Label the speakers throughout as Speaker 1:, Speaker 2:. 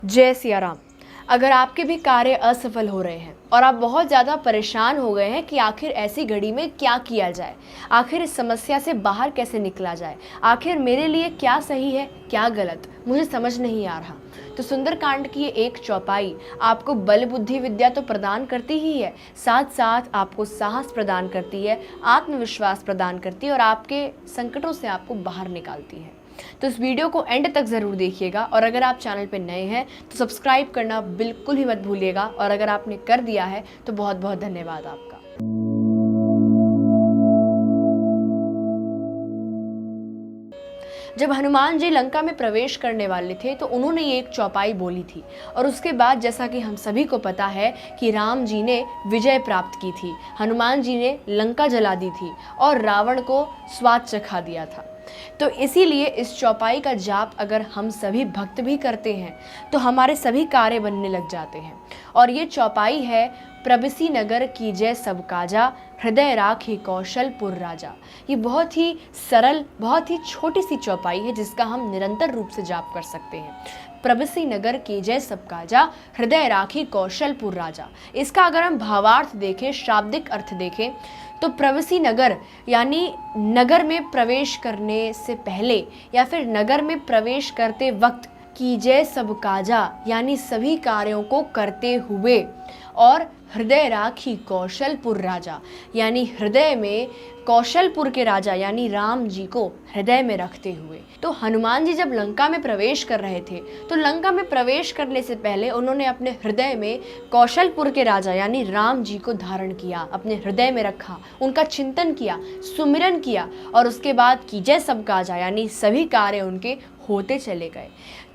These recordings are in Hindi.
Speaker 1: जय सिया राम। अगर आपके भी कार्य असफल हो रहे हैं और आप बहुत ज़्यादा परेशान हो गए हैं कि आखिर ऐसी घड़ी में क्या किया जाए, आखिर इस समस्या से बाहर कैसे निकला जाए, आखिर मेरे लिए क्या सही है क्या गलत, मुझे समझ नहीं आ रहा, तो सुंदरकांड की ये एक चौपाई आपको बल बुद्धि विद्या तो प्रदान करती ही है, साथ साथ आपको साहस प्रदान करती है, आत्मविश्वास प्रदान करती है और आपके संकटों से आपको बाहर निकालती है। तो इस वीडियो को एंड तक ज़रूर देखिएगा और अगर आप चैनल पर नए हैं तो सब्सक्राइब करना बिल्कुल ही मत भूलिएगा और अगर आपने कर दिया है तो बहुत बहुत धन्यवाद आपका। जब हनुमान जी लंका में प्रवेश करने वाले थे तो उन्होंने ये एक चौपाई बोली थी और उसके बाद जैसा कि हम सभी को पता है कि राम जी ने विजय प्राप्त की थी, हनुमान जी ने लंका जला दी थी और रावण को स्वाद चखा दिया था। तो इसीलिए इस चौपाई का जाप अगर हम सभी भक्त भी करते हैं तो हमारे सभी कार्य बनने लग जाते हैं। और ये चौपाई है प्रबसी नगर कीजय सब काजा, हृदय राखी कौशलपुर राजा। ये बहुत ही सरल, बहुत ही छोटी सी चौपाई है जिसका हम निरंतर रूप से जाप कर सकते हैं। प्रबसी नगर कीजय सब काजा, हृदय राखी कौशलपुर राजा। इसका अगर हम भावार्थ देखें, शाब्दिक अर्थ देखें तो प्रवसी नगर यानी नगर में प्रवेश करने से पहले या फिर नगर में प्रवेश करते वक्त कीजय सब काजा यानी सभी कार्यों को करते हुए, और हृदय राखी कौशलपुर राजा यानी हृदय में कौशलपुर के राजा यानी राम जी को हृदय में रखते हुए। तो हनुमान जी जब लंका में प्रवेश कर रहे थे तो लंका में प्रवेश करने से पहले उन्होंने अपने हृदय में कौशलपुर के राजा यानी राम जी को धारण किया, अपने हृदय में रखा, उनका चिंतन किया, सुमिरन किया और उसके बाद कीजय सब काजा यानी सभी कार्य उनके होते चले गए।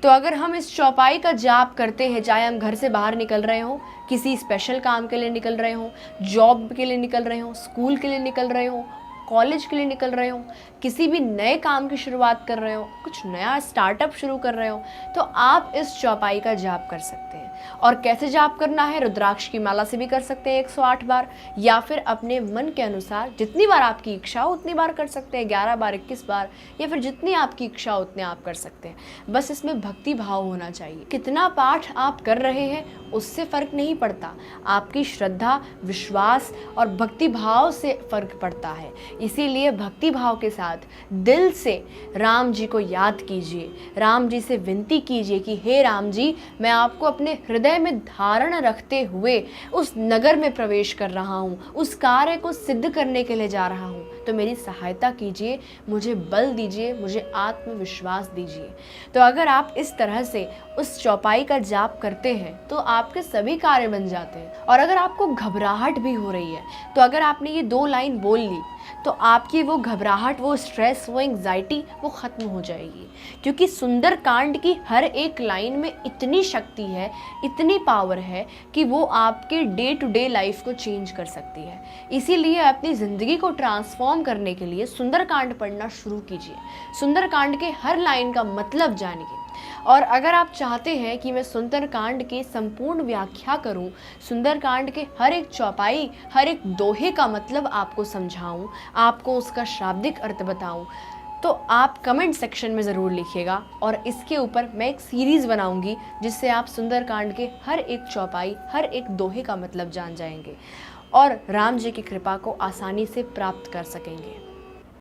Speaker 1: तो अगर हम इस चौपाई का जाप करते हैं, चाहे हम घर से बाहर निकल रहे हों, किसी स्पेशल काम के लिए निकल रहे हों, जॉब के लिए निकल रहे हों, स्कूल के लिए निकल रहे हों, कॉलेज के लिए निकल रहे हो, किसी भी नए काम की शुरुआत कर रहे हो, कुछ नया स्टार्टअप शुरू कर रहे हो, तो आप इस चौपाई का जाप कर सकते हैं। और कैसे जाप करना है? रुद्राक्ष की माला से भी कर सकते हैं 108 बार, या फिर अपने मन के अनुसार जितनी बार आपकी इच्छा हो उतनी बार कर सकते हैं, 11 बार, 21 बार, या फिर जितनी आपकी इच्छा हो उतने आप कर सकते हैं। बस इसमें भक्ति भाव होना चाहिए। कितना पाठ आप कर रहे हैं उससे फर्क नहीं पड़ता, आपकी श्रद्धा, विश्वास और भक्ति भाव से फर्क पड़ता है। इसीलिए भक्ति भाव के साथ दिल से राम जी को याद कीजिए, राम जी से विनती कीजिए कि हे राम जी, मैं आपको अपने हृदय में धारण रखते हुए उस नगर में प्रवेश कर रहा हूँ, उस कार्य को सिद्ध करने के लिए जा रहा हूँ, तो मेरी सहायता कीजिए, मुझे बल दीजिए, मुझे आत्मविश्वास दीजिए। तो अगर आप इस तरह से उस चौपाई का जाप करते हैं तो आपके सभी कार्य बन जाते हैं। और अगर आपको घबराहट भी हो रही है तो अगर आपने ये 2 लाइन बोल ली तो आपकी वो घबराहट, वो स्ट्रेस, वो एंग्जाइटी वो ख़त्म हो जाएगी, क्योंकि सुंदरकांड की हर एक लाइन में इतनी शक्ति है, इतनी पावर है कि वो आपके डे टू डे लाइफ को चेंज कर सकती है। इसीलिए अपनी ज़िंदगी को ट्रांसफॉर्म करने के लिए सुंदरकांड पढ़ना शुरू कीजिए, सुंदरकांड के हर लाइन का मतलब जानिए। और अगर आप चाहते हैं कि मैं सुंदरकांड की संपूर्ण व्याख्या करूं, सुंदरकांड के हर एक चौपाई, हर एक दोहे का मतलब आपको समझाऊं, आपको उसका शाब्दिक अर्थ बताऊं, तो आप कमेंट सेक्शन में ज़रूर लिखिएगा और इसके ऊपर मैं एक सीरीज़ बनाऊंगी जिससे आप सुंदरकांड के हर एक चौपाई, हर एक दोहे का मतलब जान जाएंगे और राम जी की कृपा को आसानी से प्राप्त कर सकेंगे।